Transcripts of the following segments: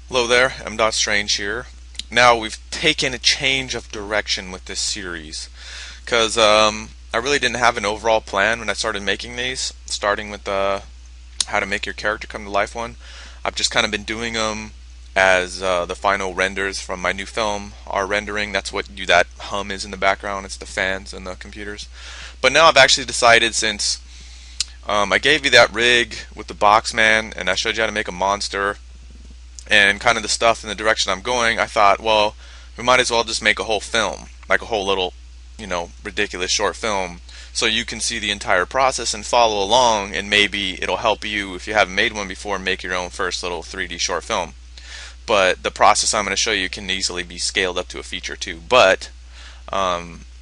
Hello there, M.Strange here. Now we've taken a change of direction with this series because I really didn't have an overall plan when I started making these, starting with the how to make your character come to life one. I've just kind of been doing them as the final renders from my new film are rendering. That's what that hum is in the background. It's the fans and the computers. But now I've actually decided since I gave you that rig with the box man and I showed you how to make a monster and kind of the stuff in the direction I'm going, I thought, well, we might as well just make a whole film, like a whole little, ridiculous short film, so you can see the entire process and follow along, and maybe it'll help you if you haven't made one before make your own first little 3D short film. But the process I'm going to show you can easily be scaled up to a feature too. But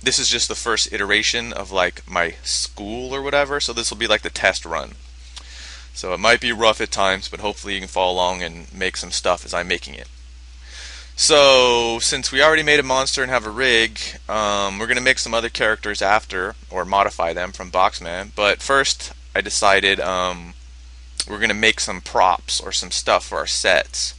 this is just the first iteration of like my school or whatever, so this will be like the test run. So it might be rough at times, but hopefully you can follow along and make some stuff as I'm making it. So since we already made a monster and have a rig, we're going to make some other characters after, or modify them from Boxman. But first I decided we're going to make some props or some stuff for our sets.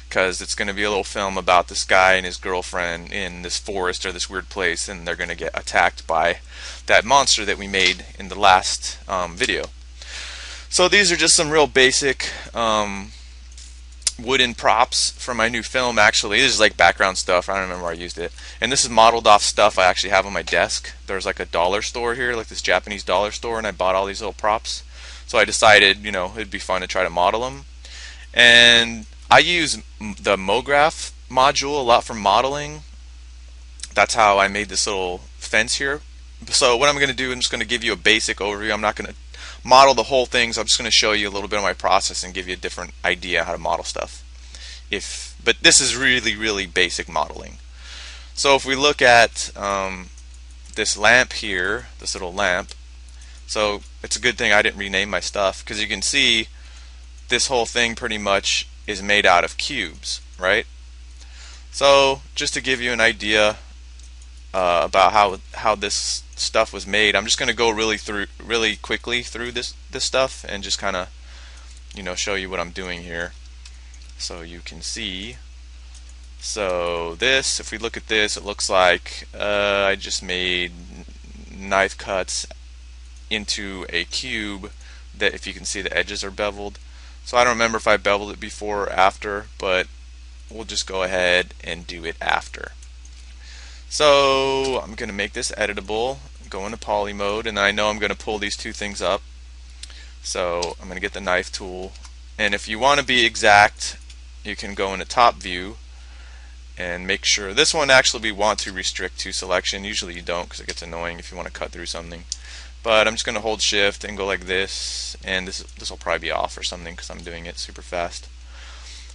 Because it's going to be a little film about this guy and his girlfriend in this forest or this weird place, and they're going to get attacked by that monster that we made in the last video. So these are just some real basic wooden props for my new film. Actually, this is like background stuff. I don't remember where I used it. And this is modeled off stuff I actually have on my desk. There's like a dollar store here, like this Japanese dollar store, and I bought all these little props. So I decided, it'd be fun to try to model them. And I use the Mograph module a lot for modeling. That's how I made this little fence here. So what I'm going to do, I'm just going to give you a basic overview. I'm not going to model the whole thing, so I'm just going to show you a little bit of my process and give you a different idea how to model stuff. But this is really basic modeling. So if we look at this lamp here, this little lamp, so it's a good thing I didn't rename my stuff, because you can see this whole thing pretty much is made out of cubes, right? So just to give you an idea about how this stuff was made, I'm just going to go really quickly through this stuff and just kind of show you what I'm doing here so you can see. So this, if we look at this, it looks like I just made knife cuts into a cube that, if you can see, the edges are beveled. So I don't remember if I beveled it before or after, but we'll just go ahead and do it after. So I'm going to make this editable, go into poly mode, and I know I'm going to pull these two things up. So I'm going to get the knife tool, and if you want to be exact, you can go into top view and make sure this one actually we want to restrict to selection. Usually you don't, because it gets annoying if you want to cut through something. But I'm just going to hold shift and go like this, and this will probably be off or something because I'm doing it super fast.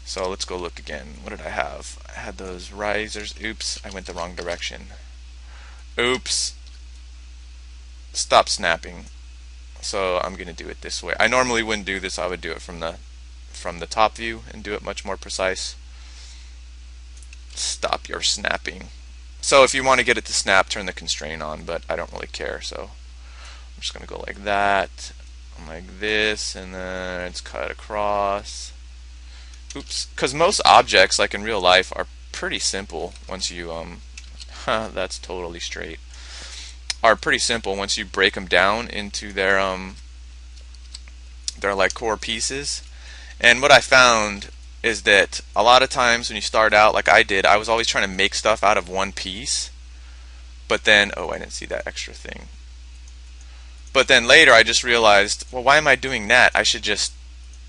So let's go look again. What did I have? I had those risers. Oops, I went the wrong direction. Oops. Stop snapping. So I'm going to do it this way. I normally wouldn't do this. I would do it from the top view and do it much more precise. Stop your snapping. So if you want to get it to snap, turn the constraint on, but I don't really care. So I'm just going to go like that, like this, and then it's cut across. Oops, because most objects, like in real life, are pretty simple once you that's totally straight. Are pretty simple once you break them down into their like core pieces. And what I found is that a lot of times when you start out, like I did, I was always trying to make stuff out of one piece. But then, oh, I didn't see that extra thing. But then later I just realized, well, why am I doing that? I should just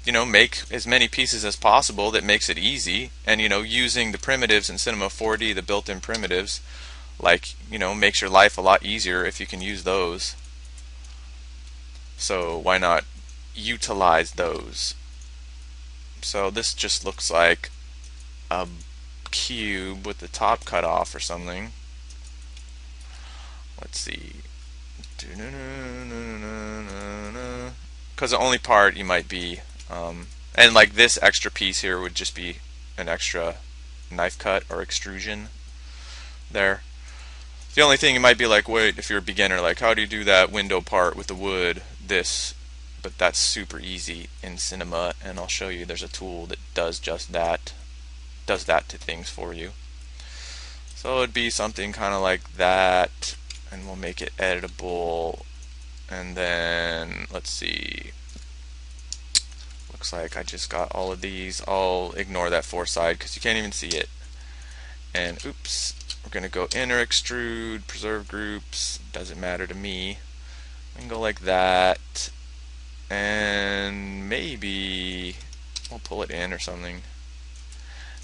make as many pieces as possible. That makes it easy. And using the primitives in Cinema 4D, the built-in primitives, like makes your life a lot easier if you can use those. So why not utilize those? So this just looks like a cube with the top cut off or something. Let's see. Because the only part you might be and like this extra piece here would just be an extra knife cut or extrusion there. The only thing you might be like, wait, if you're a beginner, like how do you do that window part with the wood, but that's super easy in Cinema, and I'll show you there's a tool that does just that. does that to things for you. So it'd be something kind of like that, and we'll make it editable. And then let's see, looks like I just got all of these. I'll ignore that foreside because you can't even see it. And oops, we're gonna go inner extrude, preserve groups, doesn't matter to me. We can go like that, and maybe we'll pull it in or something.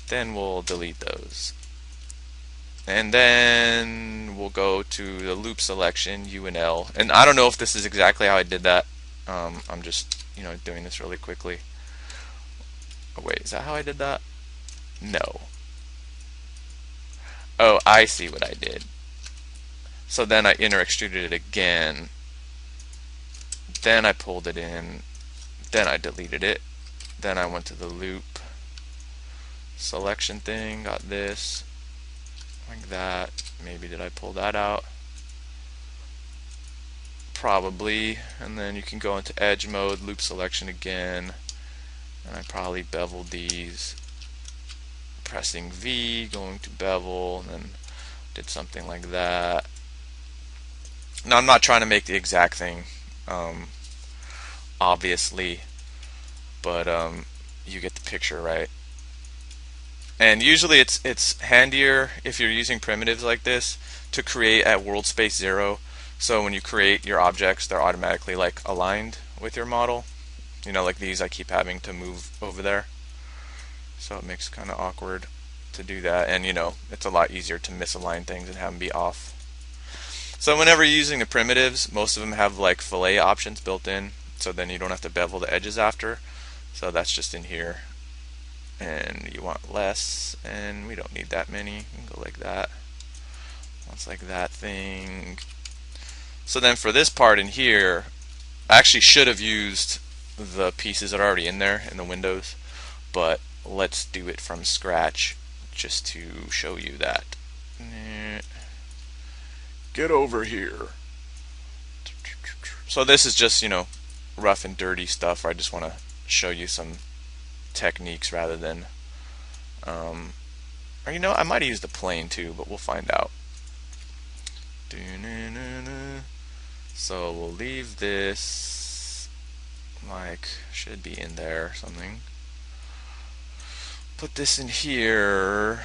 Then we'll delete those. And then we'll go to the loop selection, U and L. And I don't know if this is exactly how I did that. I'm just, doing this really quickly. Oh wait, is that how I did that? No. Oh, I see what I did. So then I inner extruded it again. Then I pulled it in. Then I deleted it. Then I went to the loop selection thing, got this. Like that. Maybe did I pull that out? Probably. And then you can go into edge mode, loop selection again. And I probably beveled these. Pressing V, going to bevel, and then did something like that. Now I'm not trying to make the exact thing, obviously, but you get the picture, right? And usually it's handier if you're using primitives like this to create at world space 0. So when you create your objects, they're automatically like aligned with your model. Like these, I keep having to move over there. So it makes it kind of awkward to do that, and it's a lot easier to misalign things and have them be off. So whenever you're using the primitives, most of them have like fillet options built in, so then you don't have to bevel the edges after. So that's just in here. And you want less, and we don't need that many. You can go like that. That's like that thing. So then for this part in here, I actually should have used the pieces that are already in there in the windows, but let's do it from scratch just to show you that. Get over here. So this is just, rough and dirty stuff. I just want to show you some techniques rather than or I might have used the plane too, but we'll find out. So we'll leave this like should be in there or something. Put this in here,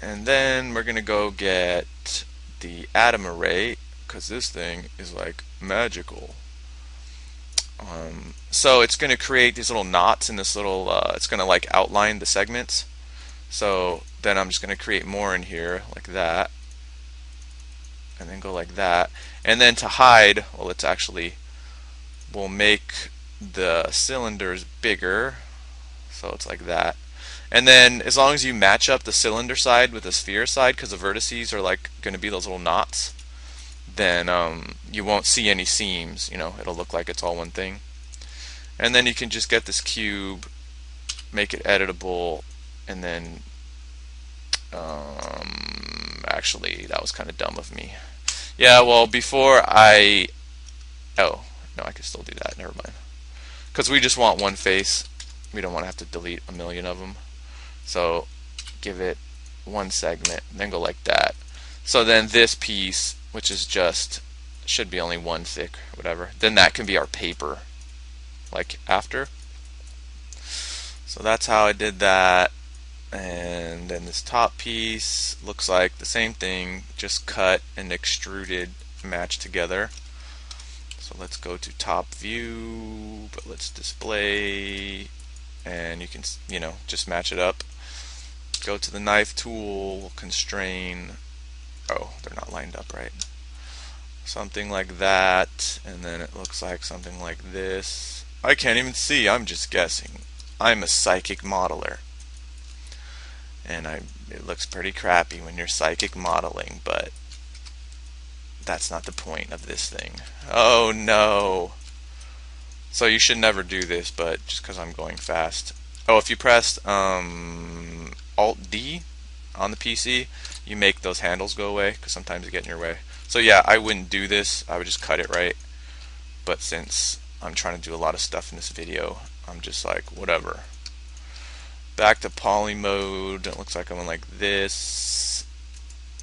and then we're gonna go get the atom array because this thing is like magical. So it's gonna create these little knots in this little it's gonna like outline the segments. So then I'm just gonna create more in here like that, and then go like that, and then to hide, well, we'll make the cylinders bigger. So it's like that. And then as long as you match up the cylinder side with the sphere side, because the vertices are like going to be those little knots, then you won't see any seams. It'll look like it's all one thing. And then you can just get this cube, make it editable, and then actually that was kind of dumb of me. Yeah, well, oh no, I can still do that. Never mind. Because we just want one face. We don't want to have to delete a million of them. So give it one segment, then go like that. So then this piece, which is should be only one thick, whatever, then that can be our paper, like after. So that's how I did that. And then this top piece looks like the same thing, just cut and extruded, matched together. So let's go to top view, but let's display, and you can just match it up. Go to the knife tool, constrain. Oh, they're not lined up right. Something like that, and then it looks like something like this. I can't even see, I'm just guessing. I'm a psychic modeler, and it looks pretty crappy when you're psychic modeling, but that's not the point of this thing. Oh no. So you should never do this, but just because I'm going fast. Oh, if you pressed Alt D on the PC, you make those handles go away because sometimes they get in your way. So yeah, I wouldn't do this. I would just cut it right. But since I'm trying to do a lot of stuff in this video, I'm just like, whatever. back to poly mode. It looks like I'm like this.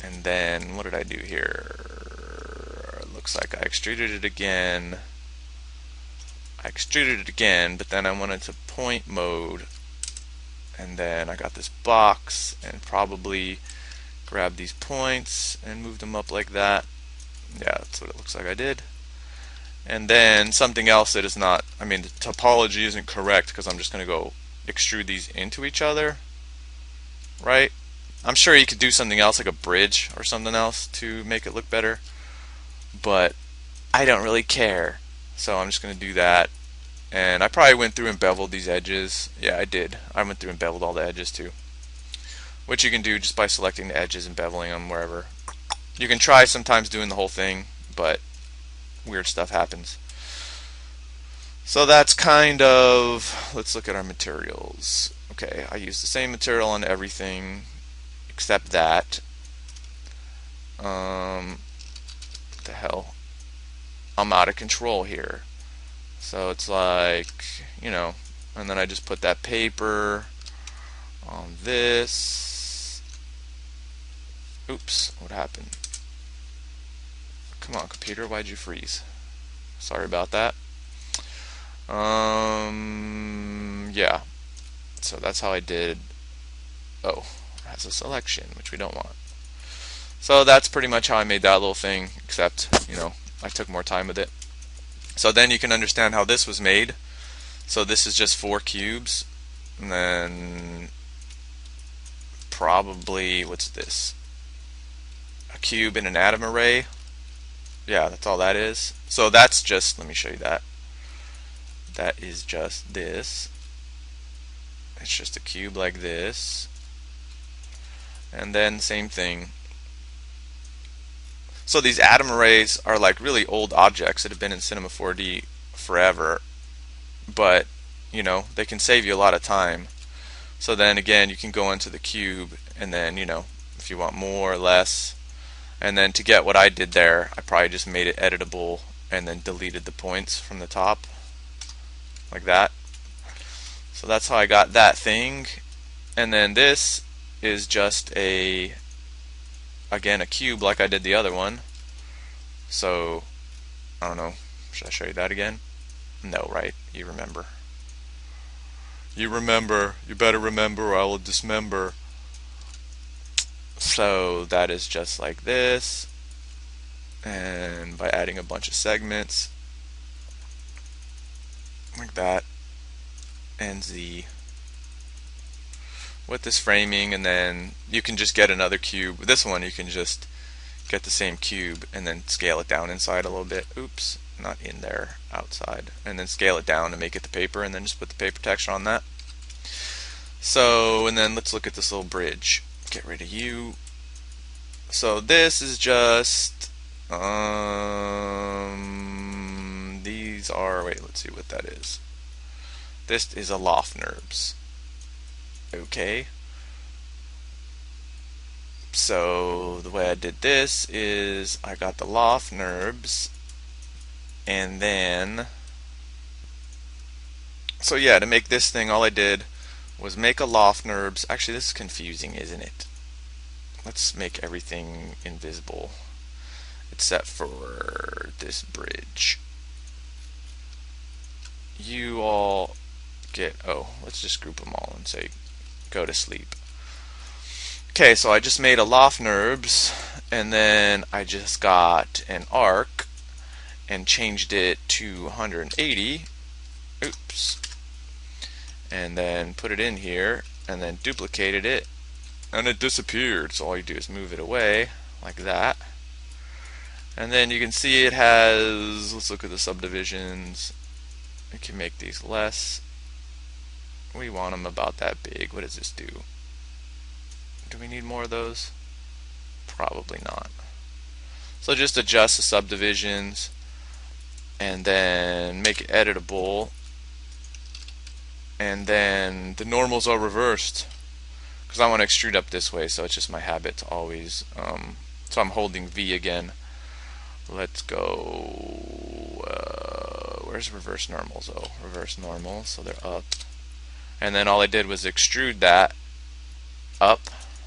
And then what did I do here? It looks like I extruded it again. But then I went into point mode. And then I got this box and probably grabbed these points and moved them up like that. Yeah, that's what it looks like I did. And then something else that is not, I mean, the topology isn't correct because I'm just going to go extrude these into each other, right? I'm sure you could do something else like a bridge or something else to make it look better, but I don't really care. So I'm just going to do that. And I probably went through and beveled these edges. Yeah, I did. I went through and beveled all the edges too, which you can do just by selecting the edges and beveling them wherever. You can try sometimes doing the whole thing, but weird stuff happens. So that's kind of, let's look at our materials. Okay, I use the same material on everything except that. What the hell? I'm out of control here. So it's like, you know, and then I just put that paper on this. Oops, what happened? Come on, computer, why'd you freeze? Sorry about that. Yeah. So that's how I did. Oh, it has a selection, which we don't want. So that's pretty much how I made that little thing, except, you know, I took more time with it. So then you can understand how this was made. So this is just 4 cubes, and then probably, what's this? A cube in an atom array. Yeah, that's all that is. So that's just, let me show you that. That is just this. It's just a cube like this. And then same thing. So these atom arrays are like really old objects that have been in Cinema 4D forever. But, you know, they can save you a lot of time. So then again, you can go into the cube and then, you know, if you want more or less. And then to get what I did there, I probably just made it editable and then deleted the points from the top. Like that. So that's how I got that thing. And then this is just a, again, a cube like I did the other one. So, I don't know, should I show you that again? No, right? You remember. You remember. You better remember or I will dismember. So that is just like this. And by adding a bunch of segments, like that, and Z, with this framing, and then you can just get another cube. With this one you can just get the same cube and then scale it down inside a little bit. Oops, not in there, outside. And then scale it down to make it the paper, and then just put the paper texture on that. So, and then let's look at this little bridge. Get rid of you. So this is just these are, wait, let's see what that is. This is a Loft-NURBS. Okay. So the way I did this is I got the Loft-NURBS, and then, so yeah, to make this thing, all I did was make a Loft-NURBS. Actually, this is confusing, isn't it? Let's make everything invisible except for this bridge. You all get, oh, let's just group them all and say go to sleep. Okay, so I just made a Loft-NURBS, and then I just got an arc and changed it to 180. Oops. And then put it in here and then duplicated it, and it disappeared. So all you do is move it away like that. And then you can see it has, let's look at the subdivisions. We can make these less. We want them about that big. What does this do? Do we need more of those? Probably not. So just adjust the subdivisions and then make it editable. And then the normals are reversed because I want to extrude up this way, so it's just my habit to always, so I'm holding V again. Let's go, where's reverse normals? Oh, reverse normal, so they're up. and then all I did was extrude that up,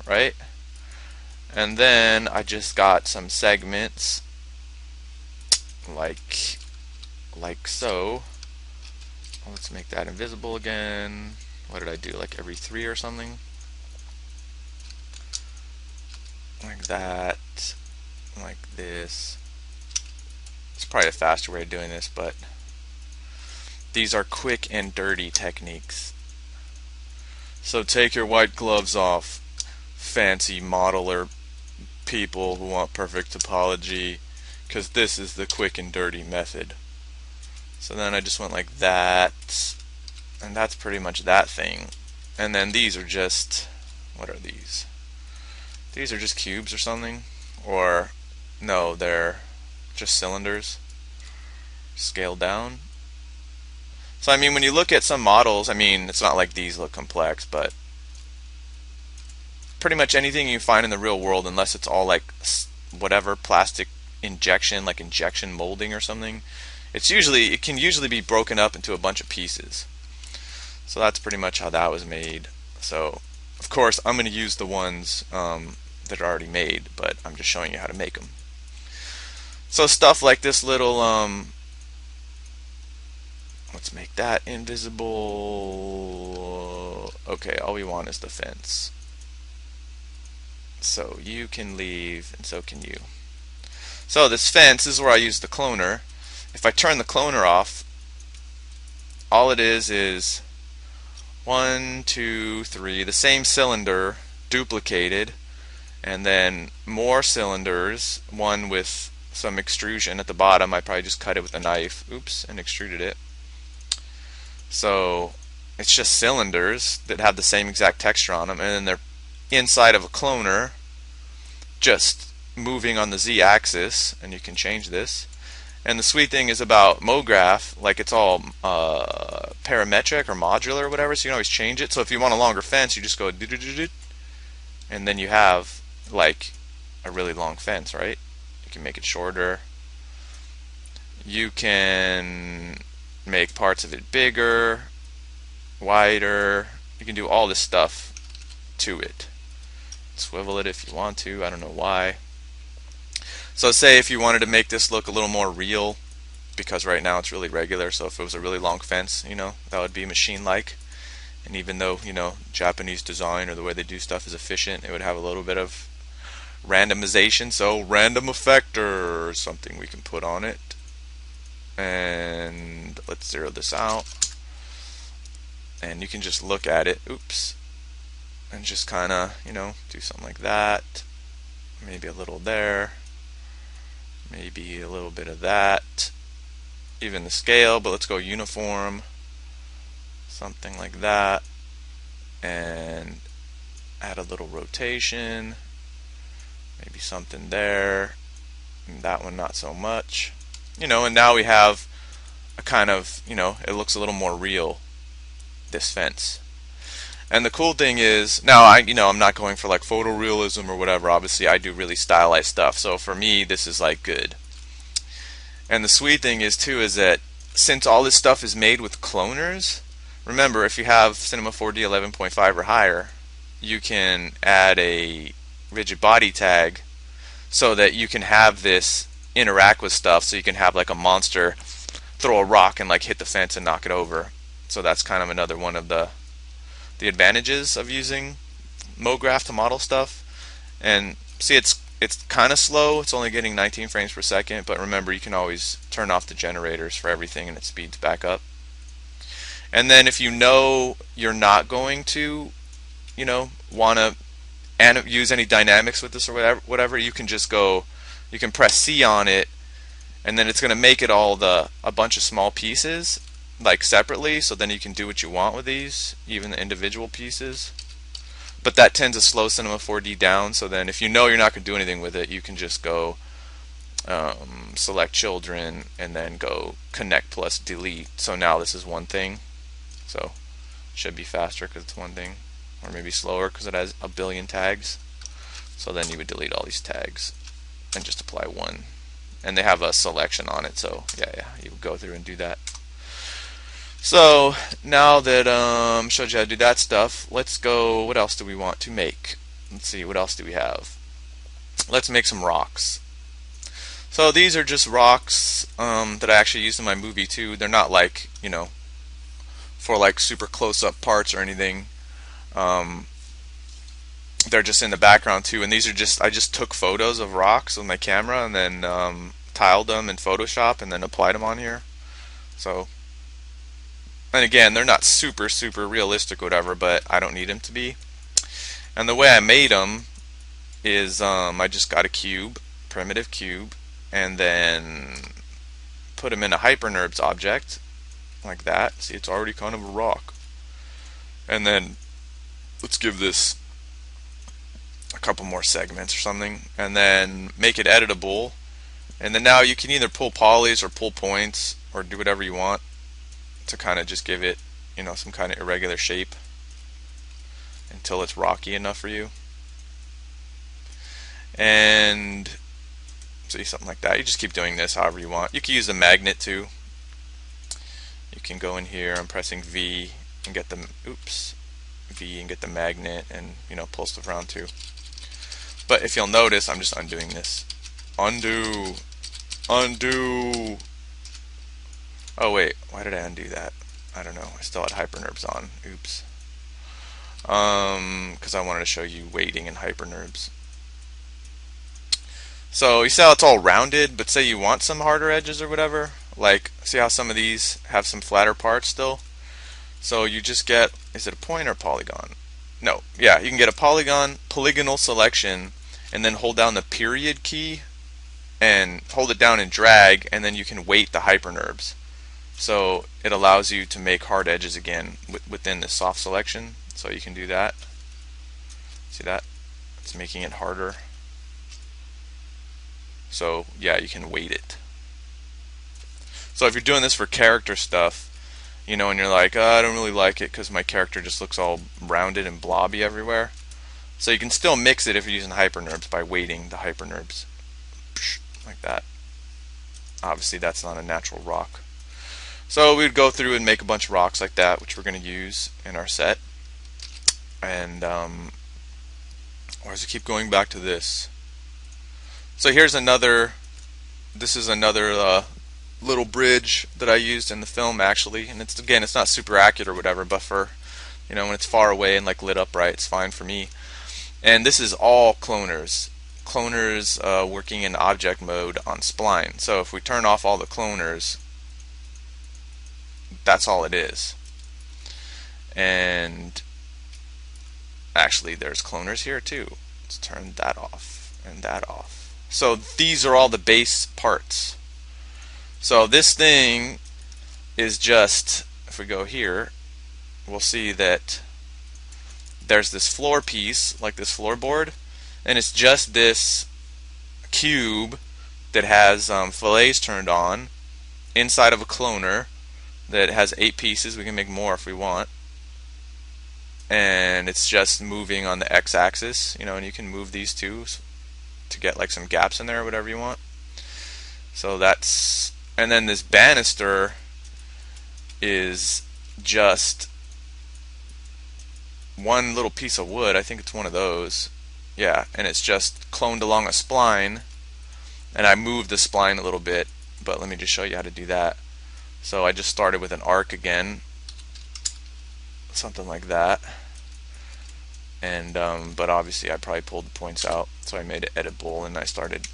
right? And then I just got some segments like so. Let's make that invisible again. What did I do, like every 3 or something? Like that, like this. It's probably a faster way of doing this, but these are quick and dirty techniques. So take your white gloves off, fancy modeler people who want perfect topology, because this is the quick and dirty method. So then I just went like that, and that's pretty much that thing. And then these are just, what are these? These are just cubes or something, or no, they're just cylinders scaled down. So I mean, when you look at some models, I mean, it's not like these look complex, but pretty much anything you find in the real world, unless it's all like whatever plastic injection, like injection molding or something, it can usually be broken up into a bunch of pieces. So that's pretty much how that was made. So of course I'm going to use the ones that are already made, but I'm just showing you how to make them. So stuff like this little let's make that invisible. Okay, all we want is the fence. So you can leave, and so can you. So this fence, this is where I use the cloner. If I turn the cloner off, all it is 1, 2, 3, the same cylinder duplicated, and then more cylinders, one with some extrusion at the bottom. I probably just cut it with a knife, oops, and extruded it. So it's just cylinders that have the same exact texture on them, and then they're inside of a cloner, just moving on the z-axis, and you can change this. And the sweet thing is about Mograph, like it's all parametric or modular or whatever, so you can always change it. So if you want a longer fence, you just go do-do-do-do, and then you have like a really long fence, right? You can make it shorter. You can make parts of it bigger, wider. You can do all this stuff to it. Swivel it if you want to, I don't know why. So say if you wanted to make this look a little more real, because right now it's really regular, so if it was a really long fence, you know, that would be machine-like. And even though, you know, Japanese design or the way they do stuff is efficient, it would have a little bit of randomization, so random effector or something we can put on it. And let's zero this out. And you can just look at it, oops, and just kind of, you know, do something like that. Maybe a little there. Maybe a little bit of that. Even the scale, but let's go uniform. Something like that. And add a little rotation. Maybe something there. And that one not so much. You know, and now we have a kind of, you know, it looks a little more real, this fence. And the cool thing is, now I'm not going for like photorealism or whatever. Obviously I do really stylized stuff, so for me this is like good. And the sweet thing is too is that since all this stuff is made with cloners, remember if you have Cinema 4D 11.5 or higher, you can add a rigid body tag so that you can have this interact with stuff, so you can have like a monster throw a rock and like hit the fence and knock it over. So that's kind of another one of the advantages of using Mograph to model stuff. And see, it's kind of slow. It's only getting 19 frames per second, but remember you can always turn off the generators for everything and it speeds back up. And then if you know you're not going to, you know, want to use any dynamics with this or whatever, you can just go, you can press C on it, and then it's going to make it all a bunch of small pieces, like separately, so then you can do what you want with these, even the individual pieces. But that tends to slow Cinema 4D down, so then if you know you're not going to do anything with it, you can just go select children and then go connect plus delete. So now this is one thing, so it should be faster because it's one thing, or maybe slower because it has a billion tags. So then you would delete all these tags and just apply one, and they have a selection on it, so yeah, you would go through and do that. So now that showed you how to do that stuff, let's go. What else do we want to make? Let's see, what else do we have? Let's make some rocks. So these are just rocks that I actually used in my movie too. They're not like, for like super close-up parts or anything. Um, they're just in the background too. And these are I just took photos of rocks with my camera and then tiled them in Photoshop and then applied them on here. So, and again, they're not super, super realistic or whatever, but I don't need them to be. And the way I made them is I just got a cube, primitive cube, and then put them in a hyperNURBS object like that. See, it's already kind of a rock. And then let's give this a couple more segments or something, and then make it editable. And then now you can either pull polys or pull points or do whatever you want to kind of just give it, some kind of irregular shape until it's rocky enough for you. And see, something like that. You just keep doing this however you want. You can use a magnet too. You can go in here, I'm pressing V and get the V and get the magnet and pull stuff around too. But if you'll notice, I'm just undoing this. Undo. Oh wait, why did I undo that? I don't know. I still had hyperNURBS on. Oops. Because I wanted to show you weighting in hyperNURBS. So you see how it's all rounded, but say you want some harder edges or whatever. Like, see how some of these have some flatter parts still? So you just get, is it a point or a polygon? No, yeah, you can get a polygonal selection, and then hold down the period key, and hold it down and drag, and then you can weight the hyperNURBS. So it allows you to make hard edges again within the soft selection. So you can do that. See that? It's making it harder. So yeah, you can weight it. So if you're doing this for character stuff, and you're like, oh, I don't really like it because my character just looks all rounded and blobby everywhere. So you can still mix it if you're using hyperNURBS by weighting the hyperNURBS. Like that. Obviously that's not a natural rock. So we'd go through and make a bunch of rocks like that, which we're going to use in our set. And why does it keep going back to this? So here's another, this is another little bridge that I used in the film actually, and it's not super accurate or whatever, but for when it's far away and like lit up right, it's fine for me. And this is all cloners working in object mode on spline. So if we turn off all the cloners, that's all it is. And actually there's cloners here too. Let's turn that off and that off. So these are all the base parts. So this thing is just, if we go here, we'll see that there's this floor piece, like this floorboard, and it's just this cube that has fillets turned on inside of a cloner that has 8 pieces. We can make more if we want. And it's just moving on the x-axis, and you can move these two to get like some gaps in there or whatever you want. So that's, and then this banister is just one little piece of wood. I think it's one of those. Yeah, and it's just cloned along a spline, and I moved the spline a little bit, but let me just show you how to do that. So I just started with an arc again, something like that, and but obviously I probably pulled the points out, so I made it editable, and I started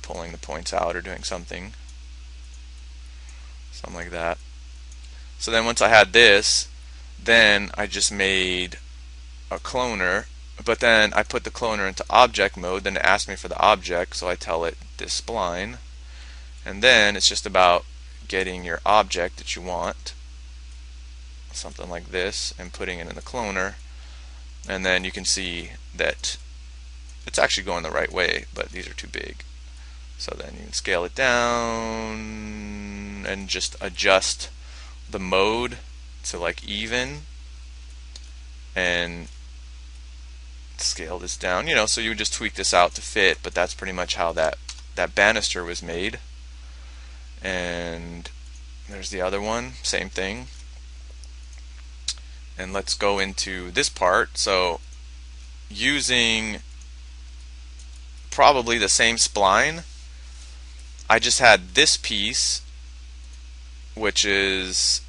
pulling the points out or doing something like that. So then once I had this, then I just made a cloner, but then I put the cloner into object mode. Then it asked me for the object, so I tell it this spline, and then it's just about getting your object that you want, something like this, and putting it in the cloner. And then you can see that it's actually going the right way, but these are too big. So then you can scale it down and just adjust the mode to like even, and scale this down, so you would just tweak this out to fit, but that's pretty much how that banister was made. And There's the other one, same thing. And let's go into this part. So using probably the same spline, I just had this piece, which is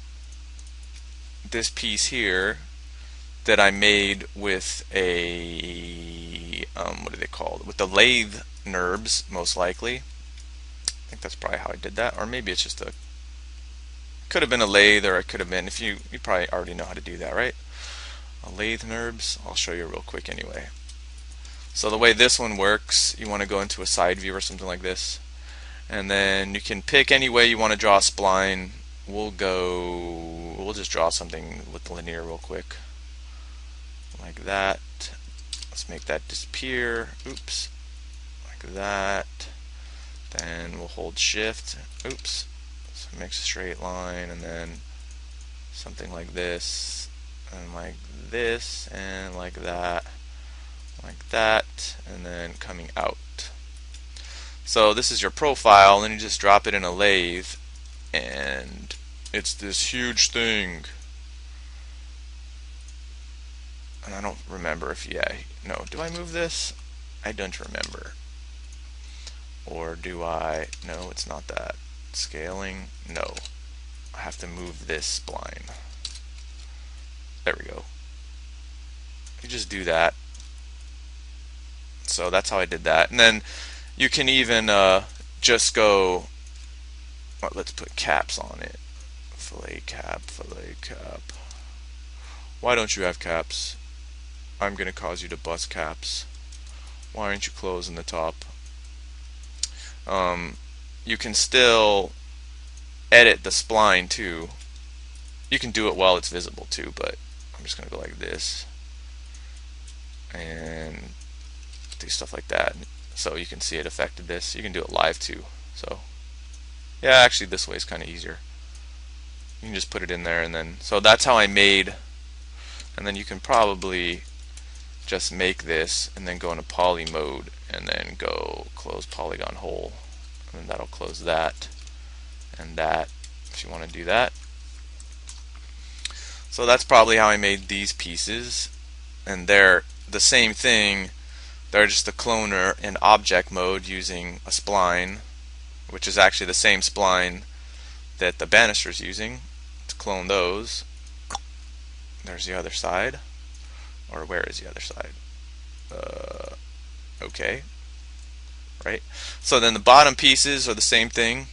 this piece here, that I made with a what do they call it? With the lathe NURBS, most likely. I think that's probably how I did that, or maybe it's just a, could have been a lathe, or it could have been, if you probably already know how to do that, right? A lathe NURBS. I'll show you real quick anyway. So the way this one works, you want to go into a side view or something like this, and then you can pick any way you want to draw a spline. We'll just draw something with linear real quick, like that. Let's make that disappear. Oops, like that. Then we'll hold shift. Oops. So it makes a straight line, and then something like this, and like this, and like that, and then coming out. So this is your profile, and then you just drop it in a lathe, and it's this huge thing. And I don't remember if, yeah, no, do I move this? I don't remember. Or do I? No, it's not that. Scaling? No. I have to move this spline. There we go. You just do that. So that's how I did that. And then you can even just go, well, let's put caps on it. Fillet cap, fillet cap. Why don't you have caps? I'm going to cause you to bust caps. Why aren't you closing the top? You can still edit the spline too. You can do it while it's visible too, but I'm just going to go like this and do stuff like that. So you can see it affected this. You can do it live too. So yeah, actually this way is kind of easier. You can just put it in there, and then, so that's how I made. And then you can probably just make this and then go into poly mode and then go close polygon hole, and then that'll close that and that if you want to do that. So that's probably how I made these pieces, and they're the same thing. They're just a cloner in object mode using a spline, which is actually the same spline that the banister's using to clone those. There's the other side. Or where is the other side? Okay. Right? So then the bottom pieces are the same thing.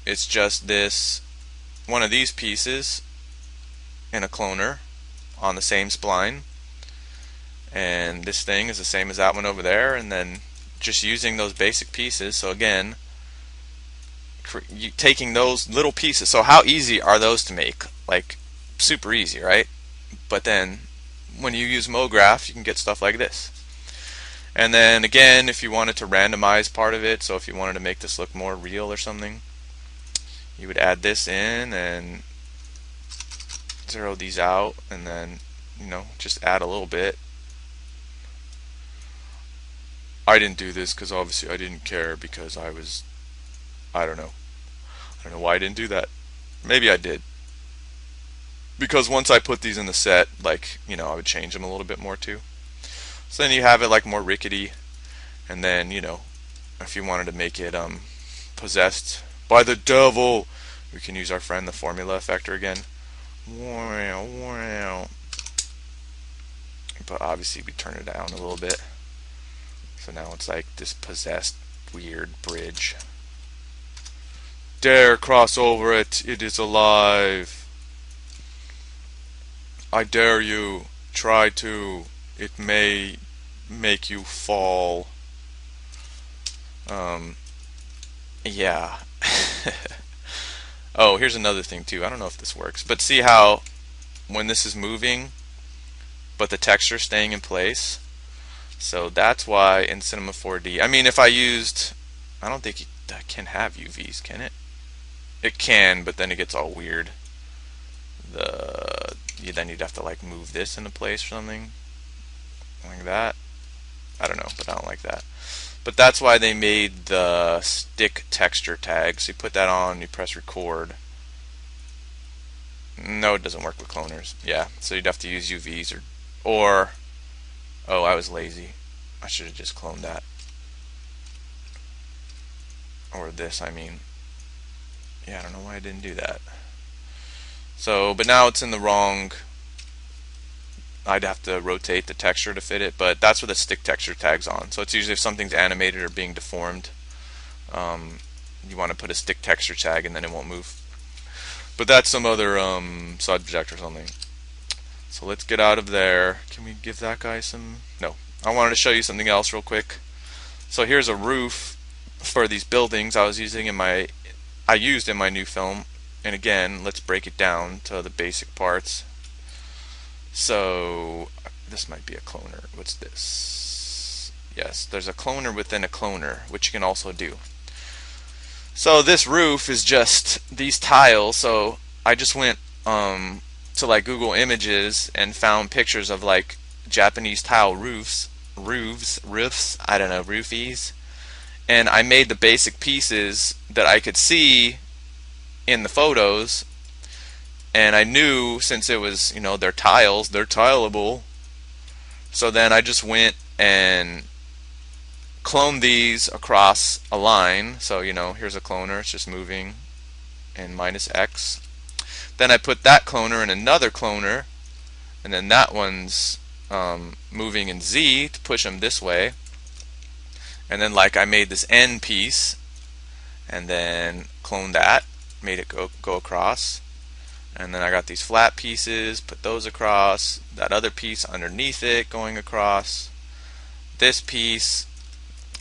It's just this, one of these pieces in a cloner on the same spline. And this thing is the same as that one over there. And then just using those basic pieces. So again, taking those little pieces. So how easy are those to make? Like, super easy, right? But then when you use Mograph, you can get stuff like this. And then again, if you wanted to randomize part of it, so if you wanted to make this look more real or something, you would add this in and zero these out, and then, you know, just add a little bit. I didn't do this because obviously I didn't care, because I don't know why I didn't do that. Maybe I did, because once I put these in the set, like, you know, I would change them a little bit more too. So then you have it like more rickety, and then, you know, if you wanted to make it possessed by the devil, we can use our friend the formula effector again. But obviously we turn it down a little bit. So now it's like this possessed weird bridge. Dare cross over it, it is alive. I dare you, try to, it may make you fall. Yeah. Oh, here's another thing too. I don't know if this works, but see how when this is moving, but the texture's staying in place? So that's why in Cinema 4D, I mean, if I used, I don't think it can have UVs, can it? It can, but then it gets all weird. Then you'd have to like move this into place or something like that. I don't know, but I don't like that. But that's why they made the stick texture tag. So you put that on, you press record, No, it doesn't work with cloners. Yeah, so you'd have to use UVs or oh, I was lazy. I should have just cloned that. Or this, I mean. Yeah, I don't know why I didn't do that. So, but now it's in the wrong. I'd have to rotate the texture to fit it, but that's what the stick texture tag's on. So it's usually if something's animated or being deformed, you want to put a stick texture tag and then it won't move. But that's some other subject or something. So let's get out of there. Can we give that guy some? No. I wanted to show you something else real quick. So here's a roof for these buildings I used in my new film. And again, let's break it down to the basic parts. So this might be a cloner. What's this? Yes, there's a cloner within a cloner, which you can also do. So this roof is just these tiles. So I just went to like Google Images and found pictures of like Japanese tile roofs, I don't know, roofies. And I made the basic pieces that I could see in the photos, and I knew since it was, you know, they're tiles, they're tileable. So then I just went and cloned these across a line. So, you know, here's a cloner, it's just moving and minus X. Then I put that cloner in another cloner, and then that one's moving in Z to push them this way. And then like I made this end piece and then cloned that, made it go across. And then I got these flat pieces, put those across, that other piece underneath it going across, this piece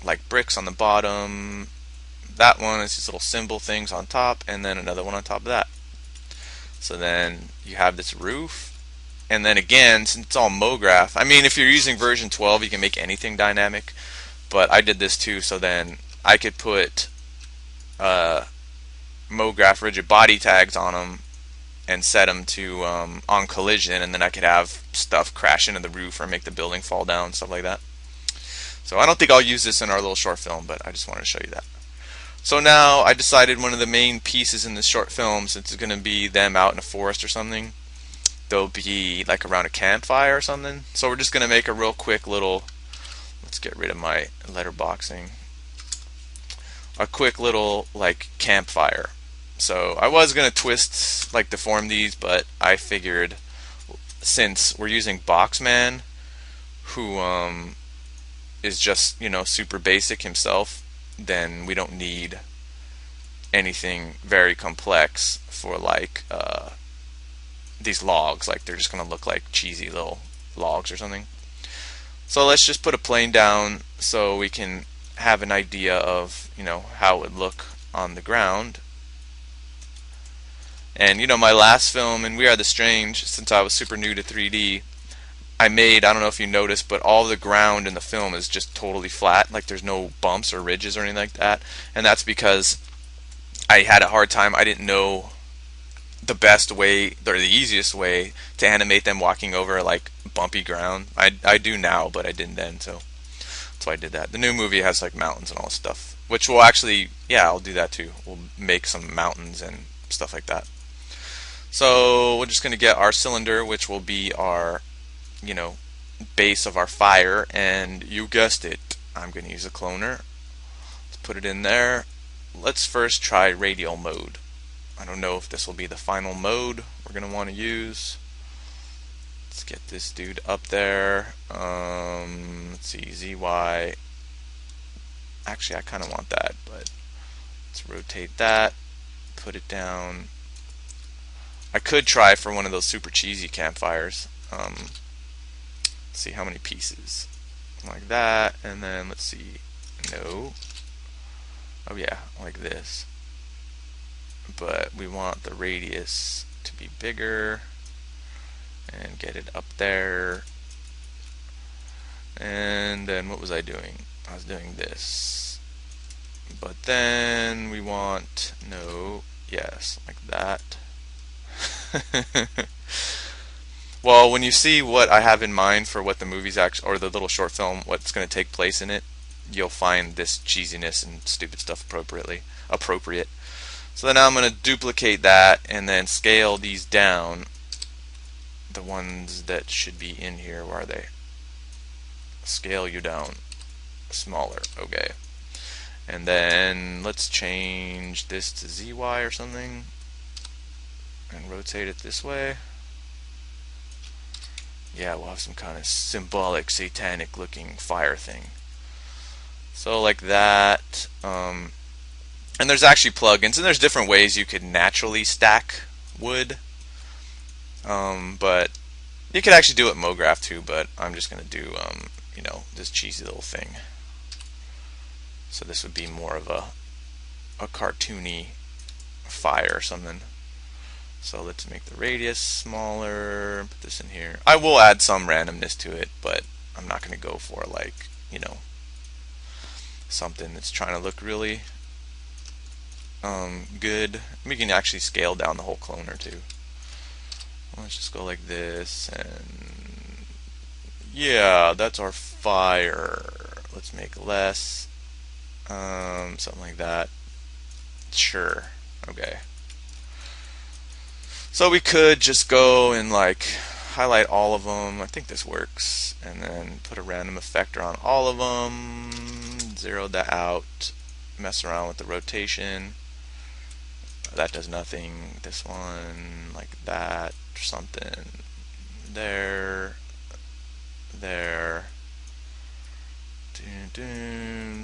like bricks on the bottom, that one is these little symbol things on top, and then another one on top of that. So then you have this roof, and then again, since it's all Mograph, I mean if you're using version 12 you can make anything dynamic, but I did this too, so then I could put Mograph rigid body tags on them and set them to on collision, and then I could have stuff crash into the roof or make the building fall down, stuff like that. So I don't think I'll use this in our little short film, but I just wanted to show you that. So now I decided one of the main pieces in this short film, since it's going to be them out in a forest or something, they'll be like around a campfire or something. So we're just going to make a real quick little, let's get rid of my letterboxing, a quick little like campfire. So I was going to twist, like deform these, but I figured since we're using Boxman, who is just, you know, super basic himself, then we don't need anything very complex for like these logs. Like they're just going to look like cheesy little logs or something. So let's just put a plane down so we can have an idea of, you know, how it would look on the ground. And you know, my last film in We Are the Strange, since I was super new to 3D, I don't know if you noticed, but all the ground in the film is just totally flat, like there's no bumps or ridges or anything like that. And that's because I had a hard time, I didn't know the best way or the easiest way to animate them walking over like bumpy ground. I do now, but I didn't then, so I did that. The new movie has like mountains and all this stuff, which will actually, yeah, I'll do that too. We'll make some mountains and stuff like that. So we're just going to get our cylinder, which will be our, you know, base of our fire, and you guessed it, I'm going to use a cloner. Let's put it in there. Let's first try radial mode. I don't know if this will be the final mode we're going to want to use. Let's get this dude up there. Let's see, ZY. Actually, I kind of want that, but let's rotate that, put it down. I could try for one of those super cheesy campfires. Let's see how many pieces. Like that, and then let's see. No. Oh yeah, like this. But we want the radius to be bigger and get it up there. And then what was I doing? I was doing this. But then we want, no, yes, like that. Well, when you see what I have in mind for what the movie's actually, or the little short film, what's going to take place in it, you'll find this cheesiness and stupid stuff appropriate. So then I'm going to duplicate that and then scale these down. The ones that should be in here, where are they? Scale you down. Smaller. Okay. And then let's change this to ZY or something and rotate it this way. Yeah, we'll have some kind of symbolic, satanic looking fire thing. So like that. And there's actually plugins, and there's different ways you could naturally stack wood. But you could actually do it in Mograph too, but I'm just going to do, you know, this cheesy little thing. So this would be more of a cartoony fire or something. So let's make the radius smaller, put this in here. I will add some randomness to it, but I'm not going to go for, like, you know, something that's trying to look really good. We can actually scale down the whole cloner too. Let's just go like this, and yeah, that's our fire. Let's make less, something like that. Sure. Okay. So we could just go and like highlight all of them. I think this works, and then put a random effector on all of them. Zero that out. Mess around with the rotation. That does nothing. This one like that or something. There.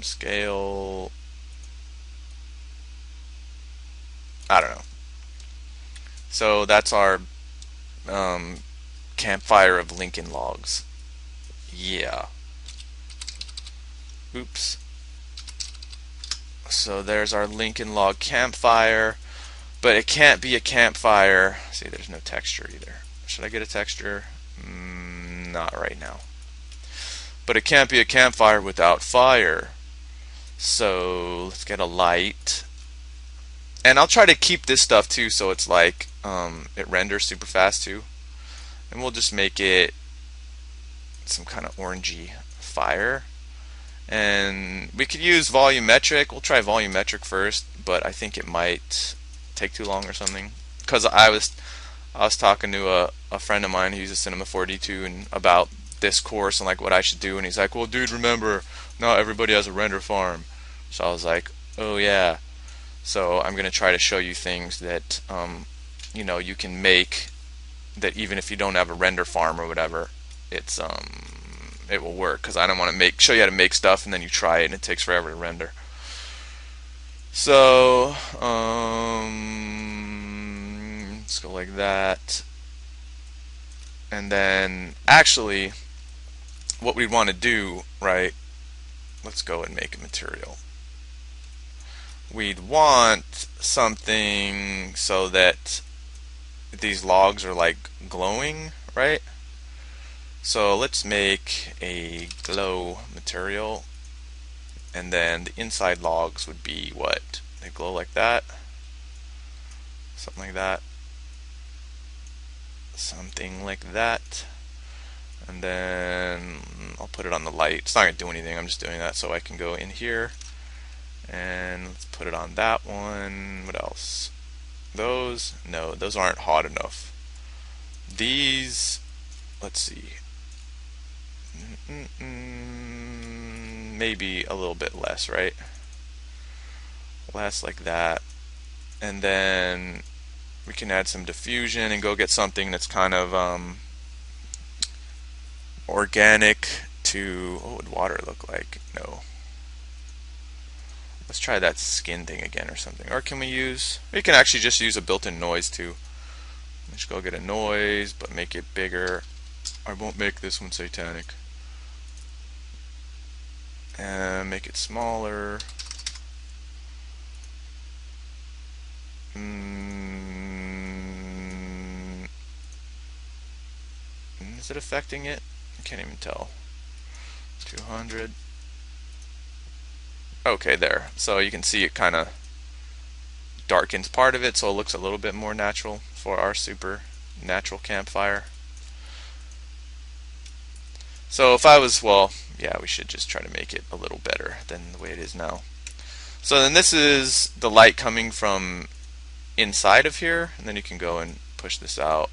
Scale. I don't know. So that's our campfire of Lincoln logs. Yeah. Oops. So there's our Lincoln log campfire, but it can't be a campfire. See, there's no texture either. Should I get a texture? Not right now. But it can't be a campfire without fire. So let's get a light. And I'll try to keep this stuff too, so it's like it renders super fast too. And we'll just make it some kind of orangey fire. And we could use volumetric. We'll try volumetric first, but I think it might take too long or something. Because I was talking to a friend of mine who uses Cinema 4D2 and about this course and like what I should do, and he's like, well dude, remember, not everybody has a render farm. So I was like, oh yeah. So I'm going to try to show you things that you know, you can make that even if you don't have a render farm or whatever, it's it will work, because I don't want to show you how to make stuff and then you try it and it takes forever to render. So let's go like that. And then actually what we want to do, right, let's go and make a material. We'd want something so that these logs are like glowing, right? So let's make a glow material, and then the inside logs would be what? They glow like that, something like that, something like that. And then I'll put it on the light. It's not going to do anything, I'm just doing that so I can go in here and let's put it on that one. What else? Those? No, those aren't hot enough. These, let's see, maybe a little bit less, right? Less like that. And then we can add some diffusion and go get something that's kind of organic to, what would water look like? No. Let's try that skin thing again or something. Or can we can actually just use a built-in noise too. Let's go get a noise, but make it bigger. I won't make this one satanic. And make it smaller. Is it affecting it? I can't even tell. 200. Okay, there. So you can see it kind of darkens part of it, so it looks a little bit more natural for our super natural campfire. So if I was, well, yeah, we should just try to make it a little better than the way it is now. So then this is the light coming from inside of here, and then you can go and push this out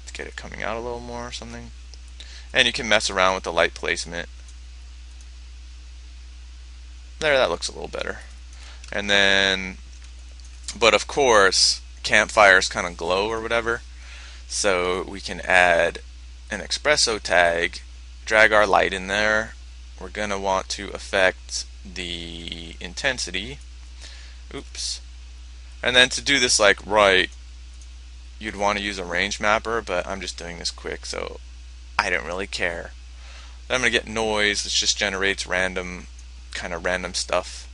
to get it coming out a little more or something. And you can mess around with the light placement. There, that looks a little better. And then, but of course, campfires kind of glow or whatever, so we can add an espresso tag, drag our light in there. We're gonna want to affect the intensity. Oops. And then to do this like right, you'd want to use a range mapper, but I'm just doing this quick, so I don't really care. Then I'm gonna get noise, which just generates random stuff,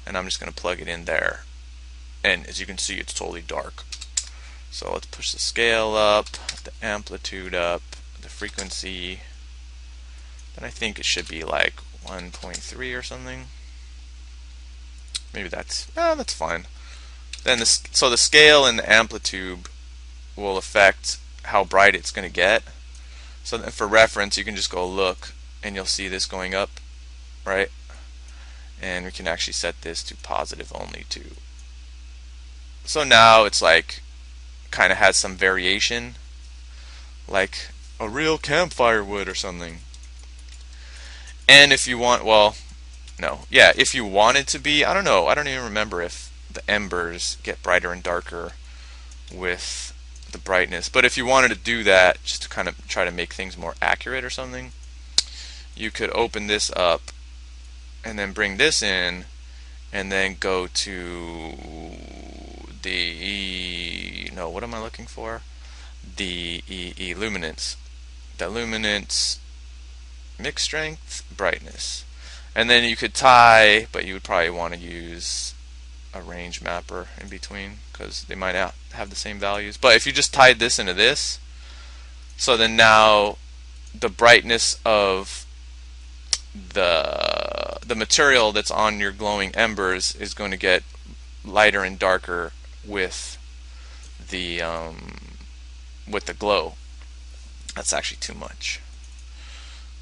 and I'm just gonna plug it in there. And as you can see, it's totally dark. So let's push the scale up, the amplitude up, the frequency. Then I think it should be like 1.3 or something. Maybe that's fine. Then so the scale and the amplitude will affect how bright it's going to get. So then for reference, you can just go look, and you'll see this going up, right? And we can actually set this to positive only too. So now it's like kind of has some variation, like a real campfire would or something. And if you want, well, no, yeah, if you want it to be, I don't know, I don't even remember if the embers get brighter and darker with the brightness, but if you wanted to do that just to kind of try to make things more accurate or something, you could open this up and then bring this in and then go to the, no, what am I looking for? The luminance. The luminance, mix strength, brightness. And then you could tie, but you would probably want to use a range mapper in between because they might not have the same values. But if you just tied this into this, so then now the brightness of the material that's on your glowing embers is going to get lighter and darker with the glow. That's actually too much.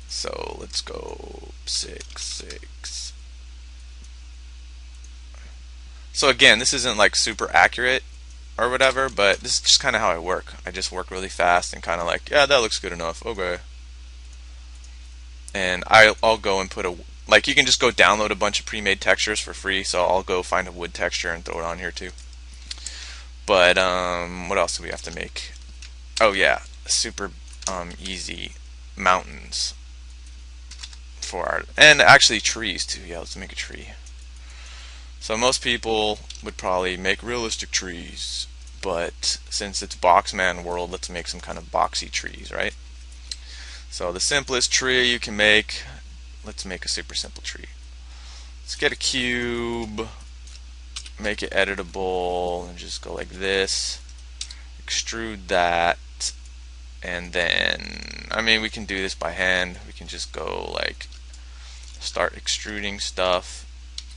So let's go 6, 6. So again, this isn't like super accurate or whatever, but this is just kind of how I work. I just work really fast and kind of like, yeah, that looks good enough. Okay. And I'll go and put like you can just go download a bunch of pre-made textures for free. So I'll go find a wood texture and throw it on here too. But what else do we have to make? Oh yeah, super easy mountains for our, and actually trees too. Yeah, let's make a tree. So most people would probably make realistic trees, but since it's Boxman world, let's make some kind of boxy trees, right? So the simplest tree you can make, let's make a super simple tree. Let's get a cube, make it editable, and just go like this, extrude that, and then, I mean, we can do this by hand. We can just go like, start extruding stuff,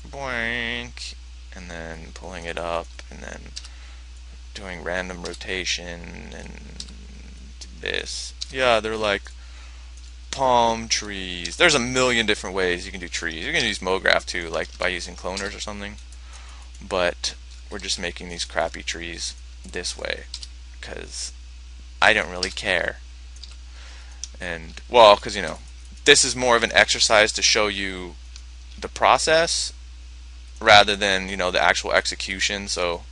boink, and then pulling it up, and then doing random rotation, and this. Yeah, they're like palm trees. There's a million different ways you can do trees. You can use Mograph too, like by using cloners or something. But we're just making these crappy trees this way because I don't really care. And well, because you know, this is more of an exercise to show you the process rather than, you know, the actual execution. So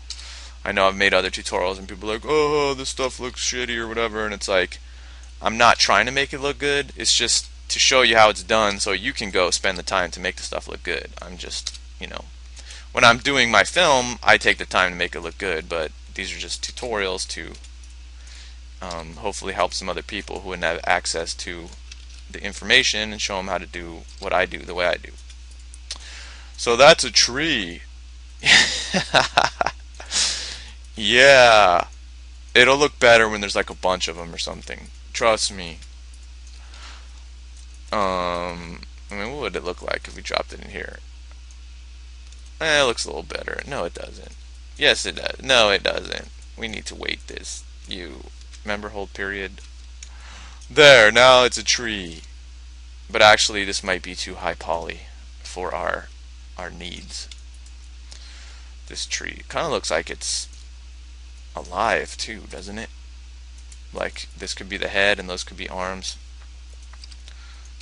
I know I've made other tutorials and people are like, oh, this stuff looks shitty or whatever, and it's like, I'm not trying to make it look good. It's just to show you how it's done so you can go spend the time to make the stuff look good. I'm just, you know, when I'm doing my film, I take the time to make it look good, but these are just tutorials to hopefully help some other people who wouldn't have access to the information and show them how to do what I do the way I do. So that's a tree. Yeah, it'll look better when there's like a bunch of them or something. Trust me. I mean, what would it look like if we dropped it in here? It looks a little better. No, it doesn't. Yes, it does. No, it doesn't. We need to weight this. Remember, hold period. There, now it's a tree. But actually, this might be too high poly for our needs. this tree. Kind of looks like it's alive too, doesn't it? Like this could be the head and those could be arms.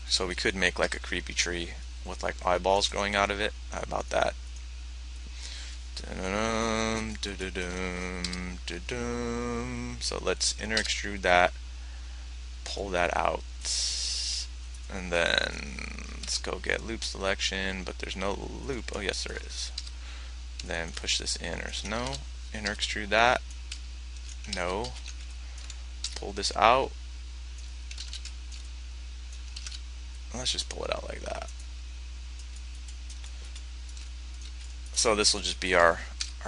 So we could make like a creepy tree with like eyeballs growing out of it. How about that? So let's inner extrude that, pull that out, and then let's go get loop selection, but there's no loop. Oh yes there is. Then push this in, or no, inner extrude that, no, pull this out. Let's just pull it out like that. So this will just be our